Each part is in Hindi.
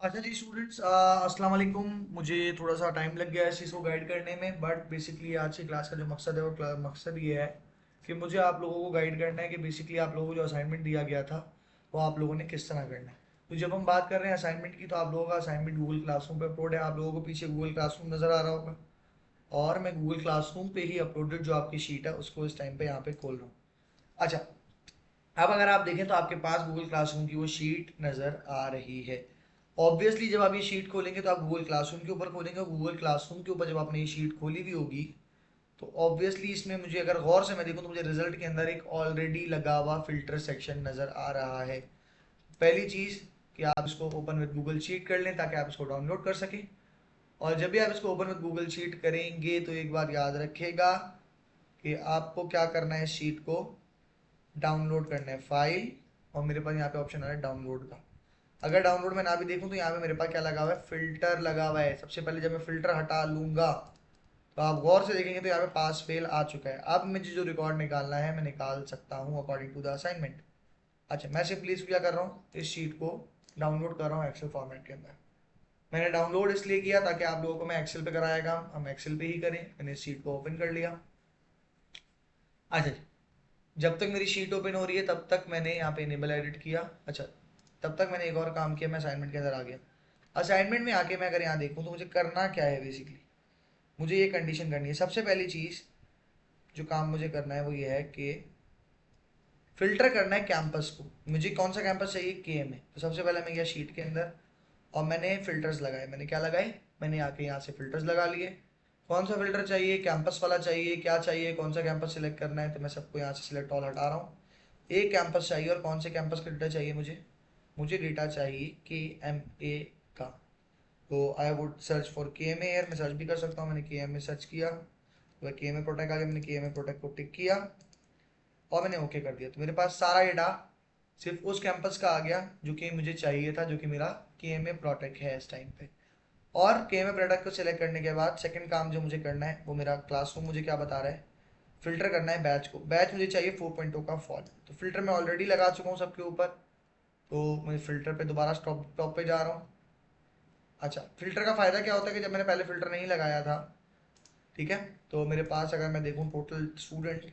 अच्छा जी स्टूडेंट्स, अस्सलाम वालेकुम। मुझे थोड़ा सा टाइम लग गया है इस चीज़ को गाइड करने में, बट बेसिकली आज की क्लास का जो मकसद है वो मकसद ये है कि मुझे आप लोगों को गाइड करना है कि बेसिकली आप लोगों को जो असाइनमेंट दिया गया था वो आप लोगों ने किस तरह करना है। तो जब हम बात कर रहे हैं असाइनमेंट की, तो आप लोगों का असाइनमेंट गूगल क्लासरूम पे अपलोड है। आप लोगों को पीछे गूगल क्लासरूम नज़र आ रहा होगा, और मैं गूगल क्लासरूम पे ही अपलोडेड जो आपकी शीट है उसको इस टाइम पे यहाँ पे खोल रहा हूँ। अच्छा, अब अगर आप देखें तो आपके पास गूगल क्लासरूम की वो शीट नज़र आ रही है। ऑब्वियसली जब आप ये शीट खोलेंगे तो आप गूगल क्लासरूम के ऊपर खोलेंगे। गूगल क्लासरूम के ऊपर जब आपने ये शीट खोली हुई होगी तो ऑब्वियसली इसमें मुझे अगर गौर से मैं देखूं तो मुझे रिजल्ट के अंदर एक ऑलरेडी लगा हुआ फिल्टर सेक्शन नज़र आ रहा है। पहली चीज़ कि आप इसको ओपन विद गूगल शीट कर लें ताकि आप इसको डाउनलोड कर सकें। और जब भी आप इसको ओपन विद गूगल शीट करेंगे तो एक बात याद रखिएगा कि आपको क्या करना है, इस शीट को डाउनलोड करना है फाइल। और मेरे पास यहाँ पे ऑप्शन आ रहा है डाउनलोड का। अगर डाउनलोड में ना भी देखूँ तो यहाँ पे मेरे पास क्या लगा हुआ है, फिल्टर लगा हुआ है। सबसे पहले जब मैं फिल्टर हटा लूंगा तो आप गौर से देखेंगे तो यहाँ पे पास फेल आ चुका है। अब मुझे जो रिकॉर्ड निकालना है मैं निकाल सकता हूँ अकॉर्डिंग टू द असाइनमेंट। अच्छा, मैं सिंपली इसको क्या कर रहा हूँ, इस शीट को डाउनलोड कर रहा हूँ एक्सेल फॉर्मेट के अंदर। मैंने डाउनलोड इसलिए किया ताकि आप लोगों को मैं एक्सेल पे कराएगा, हम एक्सेल पे ही करें। मैंने इस शीट को ओपन कर लिया। अच्छा जी, जब तक मेरी शीट ओपन हो रही है तब तक मैंने यहाँ पे इनेबल एडिट किया। अच्छा, तब तक मैंने एक और काम किया, मैं असाइनमेंट के अंदर आ गया। असाइनमेंट में आके मैं अगर यहाँ देखूँ तो मुझे करना क्या है, बेसिकली मुझे ये कंडीशन करनी है। सबसे पहली चीज़ जो काम मुझे करना है वो ये है कि फिल्टर करना है कैंपस को। मुझे कौन सा कैंपस चाहिए, के एम ए। तो सबसे पहले मैं गया शीट के अंदर और मैंने फिल्टर्स लगाए। मैंने क्या लगाए, मैंने आके यहाँ से फिल्टर्स लगा लिए। कौन सा फिल्टर चाहिए, कैंपस वाला चाहिए, क्या चाहिए, कौन सा कैंपस सिलेक्ट करना है, तो मैं सबको यहाँ से सिलेक्ट ऑल हटा रहा हूँ। एक कैंपस चाहिए, और कौन से कैंपस का डेटा चाहिए मुझे, मुझे डेटा चाहिए के एम ए का। तो आई वुड सर्च फॉर के एम ए। मैं सर्च भी कर सकता हूँ, मैंने के एम ए सर्च किया, तो के एम ए प्रोटेक्ट आ गया। मैंने के एम ए प्रोटेक्ट को टिक किया और मैंने ओके कर दिया। तो मेरे पास सारा डेटा सिर्फ उस कैंपस का आ गया जो कि मुझे चाहिए था, जो कि मेरा के एम ए प्रोटेक्ट है इस टाइम पे। और के एम ए प्रोटेक्ट को सिलेक्ट करने के बाद सेकंड काम जो मुझे करना है वो मेरा क्लासरूम मुझे क्या बता रहा है, फिल्टर करना है बैच को। बैच मुझे चाहिए 4.0 का फॉल। तो फिल्टर मैं ऑलरेडी लगा चुका हूँ सबके ऊपर, तो मैं फिल्टर पे दोबारा टॉप टॉप पे जा रहा हूँ। अच्छा, फिल्टर का फ़ायदा क्या होता है कि जब मैंने पहले फिल्टर नहीं लगाया था, ठीक है, तो मेरे पास अगर मैं देखूँ टोटल स्टूडेंट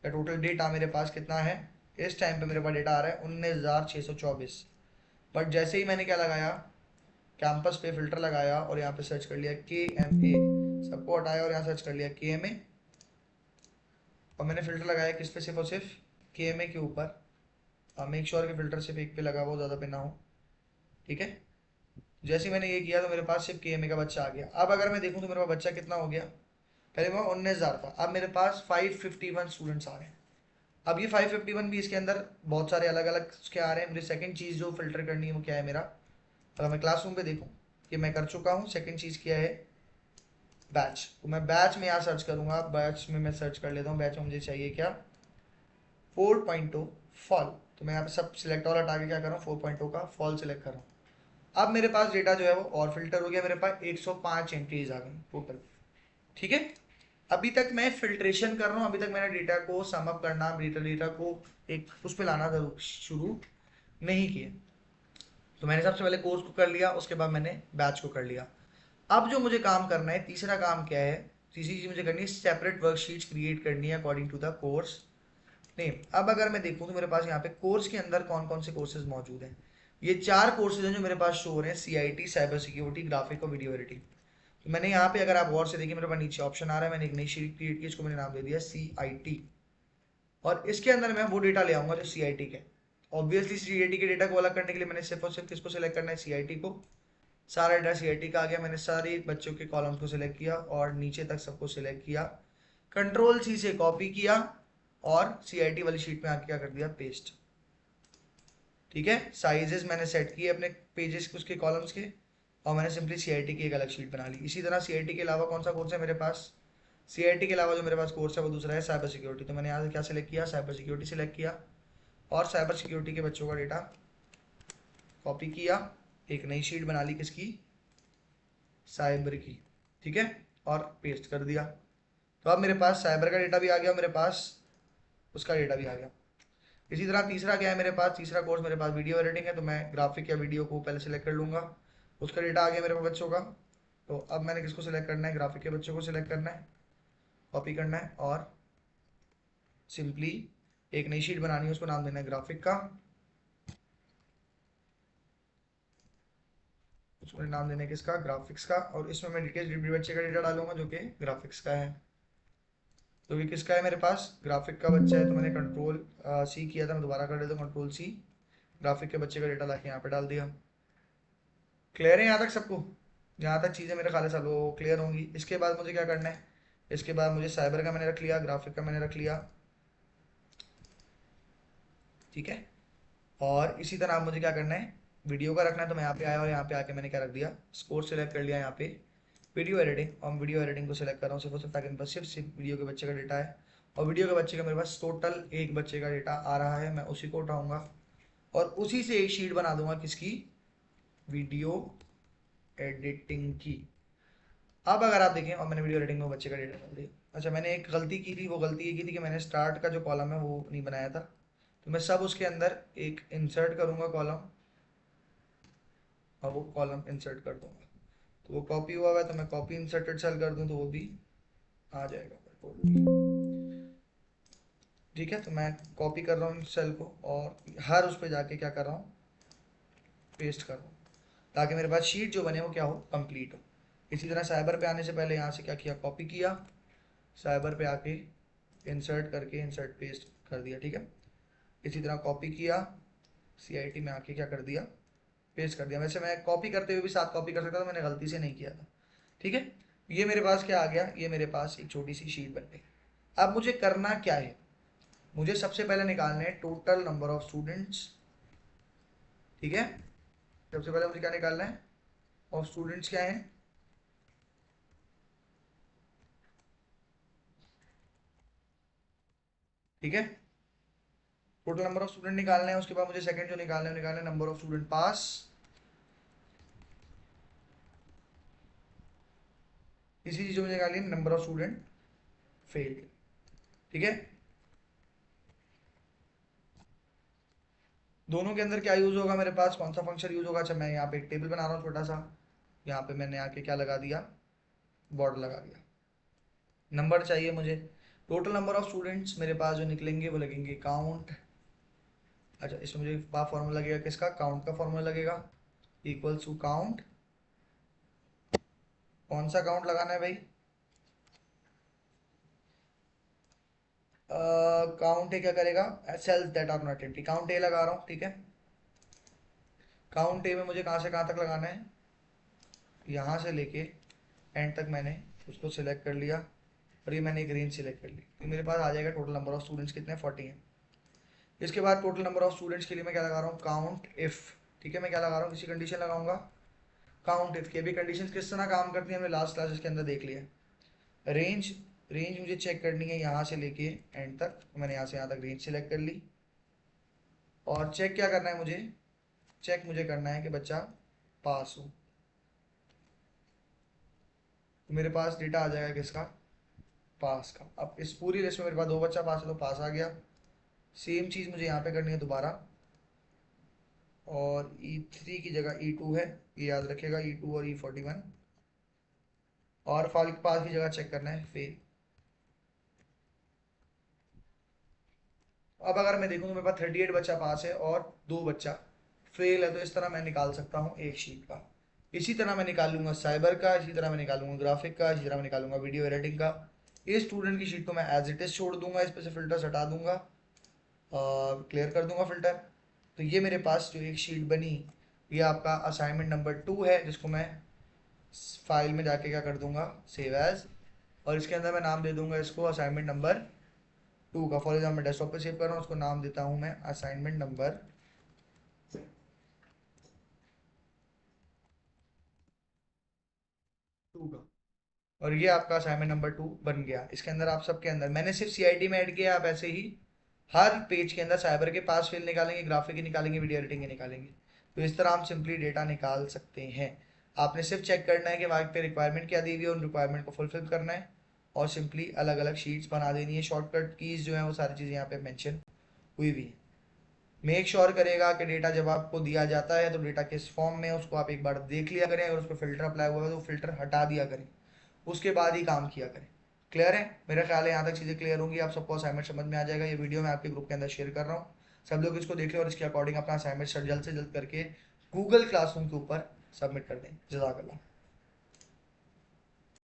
या टोटल डेटा मेरे पास कितना है, इस टाइम पे मेरे पास डेटा आ रहा है 19,624। बट जैसे ही मैंने क्या लगाया, कैंपस पे फिल्टर लगाया और यहाँ पे सर्च कर लिया के एम ए, सबको हटाया और यहाँ सर्च कर लिया के एम ए, और मैंने फिल्टर लगाया किस पे, सिर्फ और सिर्फ के एम ए के ऊपर। मेक श्योर कि फिल्टर सिर्फ एक पे लगा हो, ज़्यादा पे ना हो, ठीक है। जैसे ही मैंने ये किया तो मेरे पास सिर्फ के एम ए का बच्चा आ गया। अब अगर मैं देखूँ तो मेरे पास बच्चा कितना हो गया, पहले मेरा 19,000 था, अब मेरे पास 551 स्टूडेंट्स आ रहे हैं। अब ये 551 भी इसके अंदर बहुत सारे अलग अलग उसके आ रहे हैं। मुझे सेकंड चीज़ जो फिल्टर करनी है वो क्या है मेरा, अगर मैं क्लासरूम पे देखूँ कि मैं कर चुका हूँ। सेकंड चीज़ क्या है, बैच। तो मैं बैच में यहाँ सर्च करूँगा, बैच में मैं सर्च कर लेता हूँ। बैच में मुझे चाहिए क्या, 4.0 फॉल। तो मैं यहाँ पे सब सिलेक्ट ऑल हटा के क्या कर रहा हूँ, 4.0 का फॉल सिलेक्ट कर रहा हूँ। अब मेरे पास डेटा जो है वो और फिल्टर हो गया। मेरे पास 105 एंट्रीज आ गई टोटल, ठीक है। अभी तक मैं फिल्ट्रेशन कर रहा हूँ, अभी तक मैंने डेटा को सम अप करना, डेटा डेटा को एक उस पर लाना शुरू नहीं किया। तो मैंने सबसे पहले कोर्स को कर लिया, उसके बाद मैंने बैच को कर लिया। अब जो मुझे काम करना है, तीसरा काम क्या है, तीसरी चीज़ मुझे करनी है, सेपरेट वर्कशीट्स क्रिएट करनी है according to the course name. अब अगर मैं देखूँ तो मेरे पास यहाँ पे कोर्स के अंदर कौन कौन से कोर्सेज मौजूद हैं। ये 4 कोर्सेज हैं जो मेरे पास शो हो रहे हैं, C I T, cyber security, graphic और वीडियो एडिटिंग। तो मैंने यहाँ पे अगर आप गौर से देखिए, मेरे पास नीचे ऑप्शन आ रहा है, मैंने एक नई शीट क्रिएट की, इसको मैंने नाम दे दिया सी आई टी। और इसके अंदर मैं वो डेटा ले आऊँगा जो सी आई टी के। ऑब्वियसली सी आई टी के डेटा को अलग करने के लिए मैंने सिर्फ और सिर्फ किसको सिलेक्ट करना है, सी आई टी को। सारा डेटा सी आई टी का आ गया। मैंने सारे बच्चों के कॉलम्स को सिलेक्ट किया और नीचे तक सबको सिलेक्ट किया, कंट्रोल सी से कॉपी किया और सी आई टी वाली शीट में आके क्या कर दिया, पेस्ट। ठीक है, साइजेस मैंने सेट किए अपने पेजेस के, उसके कॉलम्स के, और मैंने सिंपली सी आई टी की एक अलग शीट बना ली। इसी तरह सी आई टी के अलावा कौन सा कोर्स है मेरे पास, सी आई टी के अलावा जो मेरे पास कोर्स है वो दूसरा है साइबर सिक्योरिटी। तो मैंने यहाँ से क्या सिलेक्ट किया, साइबर सिक्योरिटी सिलेक्ट किया और साइबर सिक्योरिटी के बच्चों का डेटा कॉपी किया, एक नई शीट बना ली किसकी, साइबर की, ठीक है, और पेस्ट कर दिया। तो अब मेरे पास साइबर का डेटा भी आ गया, मेरे पास उसका डेटा भी आ गया। इसी तरह तीसरा क्या है मेरे पास, तीसरा कोर्स मेरे पास वीडियो एडिटिंग है, तो मैं ग्राफिक या वीडियो को पहले सेलेक्ट कर लूँगा, उसका डेटा आ गया मेरे पास बच्चों का। तो अब मैंने किसको सिलेक्ट करना है, ग्राफिक के बच्चों को सिलेक्ट करना है, कॉपी करना है और सिंपली एक नई शीट बनानी है, उसको नाम देना है ग्राफिक का। उसको नाम देना है किसका, ग्राफिक्स का। और इसमें मैं बच्चे का डेटा डालूंगा जो कि ग्राफिक्स का है। तो ये किसका है, मेरे पास ग्राफिक का बच्चा है। तो मैंने कंट्रोल सी किया था, मैं दोबारा कर देता हूँ कंट्रोल सी। ग्राफिक के बच्चे का डेटा लाके यहाँ पे डाल दिया। क्लियर है यहाँ तक सबको? यहाँ तक चीज़ें मेरे ख्याल से सब लोगों को क्लियर होंगी। इसके बाद मुझे क्या करना है, इसके बाद मुझे साइबर का मैंने रख लिया, ग्राफिक का मैंने रख लिया, ठीक है। और इसी तरह मुझे क्या करना है, वीडियो का रखना है। तो मैं यहाँ पे आया और यहाँ पे आके मैंने क्या रख दिया, स्कोर सेलेक्ट कर लिया यहाँ पे, वीडियो एडिटिंग। और वीडियो एडिटिंग को सिलेक्ट कर रहा हूँ सिर्फ और सिर्फ, ताकि मेरे पास सिर्फ वीडियो के बच्चे का डेटा है। और वीडियो के बच्चे का मेरे पास टोटल एक बच्चे का डेटा आ रहा है, मैं उसी को उठाऊंगा और उसी से एक शीट बना दूंगा किसकी, वीडियो एडिटिंग की। अब अगर आप देखें, और मैंने वीडियो एडिटिंग में बच्चे का डेटा डाल दिया। अच्छा, मैंने एक गलती की थी, वो गलती ये की थी कि मैंने स्टार्ट का जो कॉलम है वो नहीं बनाया था। तो मैं सब उसके अंदर एक इंसर्ट करूंगा कॉलम, और वो कॉलम इंसर्ट कर दूंगा। तो वो कॉपी हुआ है, तो मैं कॉपी इंसर्टेड सेल कर दूं तो वो भी आ जाएगा, ठीक है। तो मैं कॉपी कर रहा हूँ सेल को और हर उस पर जाके क्या कर रहा हूँ, पेस्ट कर रहा हूँ, ताकि मेरे पास शीट जो बने वो क्या हो, कंप्लीट हो। इसी तरह साइबर पे आने से पहले यहाँ से क्या किया, कॉपी किया, साइबर पे आके इंसर्ट करके इंसर्ट पेस्ट कर दिया, ठीक है। इसी तरह कॉपी किया, CIT में आके क्या कर दिया, पेस्ट कर दिया। वैसे मैं कॉपी करते हुए भी साथ कॉपी कर सकता था, मैंने गलती से नहीं किया था, ठीक है। ये मेरे पास क्या आ गया, ये मेरे पास एक छोटी सी शीट बन गई। अब मुझे करना क्या है, मुझे सबसे पहले निकालने हैं टोटल नंबर ऑफ स्टूडेंट्स, ठीक है। सबसे पहले मुझे क्या निकालना है, ऑफ स्टूडेंट्स क्या है, ठीक है। टोटल नंबर ऑफ स्टूडेंट निकालना है। उसके बाद मुझे सेकंड जो निकालना है, निकालना है नंबर ऑफ स्टूडेंट पास। इसी चीज में निकालिए नंबर ऑफ स्टूडेंट फेल, ठीक है। दोनों के अंदर क्या यूज होगा, मेरे पास कौन सा फंक्शन यूज होगा। अच्छा, मैं यहाँ पे एक टेबल बना रहा हूँ छोटा सा, यहाँ पे मैंने आके क्या लगा दिया, बॉर्डर लगा दिया। नंबर चाहिए मुझे, टोटल नंबर ऑफ स्टूडेंट्स मेरे पास जो निकलेंगे वो लगेंगे काउंट। अच्छा, इसमें मुझे फॉर्मूला लगेगा किसका, काउंट का फॉर्मूला लगेगा, इक्वल्स टू काउंट। कौन सा काउंट लगाना है भाई, काउंट है क्या करेगा, cells that are not empty, count A लगा रहा हूँ, ठीक है। काउंट ए में मुझे कहाँ से कहाँ तक लगाना है, यहाँ से लेके एंड तक मैंने उसको सिलेक्ट कर लिया। और ये मैंने एक रेंज सिलेक्ट कर ली, तो मेरे पास आ जाएगा टोटल नंबर ऑफ स्टूडेंट्स कितने, 40 हैं। इसके बाद टोटल नंबर ऑफ स्टूडेंट्स के लिए मैं क्या लगा रहा हूँ, काउंट इफ, ठीक है। मैं क्या लगा रहा हूँ, किसी कंडीशन लगाऊंगा, काउंट इफ की। अभी कंडीशन किस तरह काम करती है हमने लास्ट क्लासेस के अंदर देख लिया। रेंज, रेंज मुझे चेक करनी है यहाँ से लेके एंड तक, तो मैंने यहाँ से यहाँ तक रेंज सिलेक्ट कर ली। और चेक क्या करना है मुझे, चेक मुझे करना है कि बच्चा पास हो। तो मेरे पास डेटा आ जाएगा किसका, पास का। अब इस पूरी लिस्ट में मेरे पास दो बच्चा पास है, तो पास आ गया। सेम चीज़ मुझे यहाँ पे करनी है दोबारा, और E3 की जगह E2 है, ये याद रखेगा, E2 और E41। और फाल पास की जगह चेक करना है फेल। अब अगर मैं देखूँ तो मेरे पास 38 बच्चा पास है और दो बच्चा फेल है। तो इस तरह मैं निकाल सकता हूँ एक शीट का। इसी तरह मैं निकालूंगा साइबर का, इसी तरह मैं निकालूंगा ग्राफिक का, इसी तरह मैं निकालूंगा वीडियो एडिटिंग का। इस स्टूडेंट की शीट को मैं एज इट इज छोड़ दूंगा, इस पर से फिल्टर्स हटा दूंगा, क्लियर कर दूंगा फिल्टर। तो ये मेरे पास जो एक शीट बनी, ये आपका असाइनमेंट नंबर 2 है, जिसको मैं फाइल में जाके क्या कर दूंगा, सेव एज। और इसके अंदर मैं नाम दे दूंगा इसको असाइनमेंट नंबर 2 का। फॉर एग्जाम्पल मैं डेस्कटॉप पे सेव कर रहा हूँ, उसको नाम देता हूँ मैं असाइनमेंट नंबर 2 का। और ये आपका असाइनमेंट नंबर 2 बन गया। इसके अंदर आप सबके अंदर मैंने सिर्फ CIT में ऐड किया, आप ऐसे ही हर पेज के अंदर साइबर के पास फिल निकालेंगे, ग्राफिक के निकालेंगे, वीडियो एडिटिंग के निकालेंगे। तो इस तरह हम सिंपली डेटा निकाल सकते हैं। आपने सिर्फ चेक करना है कि वहाँ पे रिक्वायरमेंट क्या दी हुई है, उन रिक्वायरमेंट को फुलफिल करना है और सिंपली अलग अलग शीट्स बना देनी है। शॉर्टकट कीज जो है वो सारी चीज़ें यहाँ पे मेंशन हुई हुई हैं। मेक श्योर करेगा कि डेटा जब आपको दिया जाता है तो डेटा किस फॉर्म में है उसको आप एक बार देख लिया करें, अगर उस पर फिल्टर अप्लाई हुआ है तो फिल्टर हटा दिया करें, उसके बाद ही काम किया करें। क्लियर है? मेरा ख्याल है यहाँ तक चीज़ें क्लियर होंगी, आप सबको असाइनमेंट समझ में आ जाएगा। ये वीडियो मैं आपके ग्रुप के अंदर शेयर कर रहा हूँ, सब लोग इसको देख लें और इसके अकॉर्डिंग अपना असाइनमेंट जल्द से जल्द करके गूगल क्लासरूम के ऊपर सबमिट कर दें। जज़ाकल्लाह।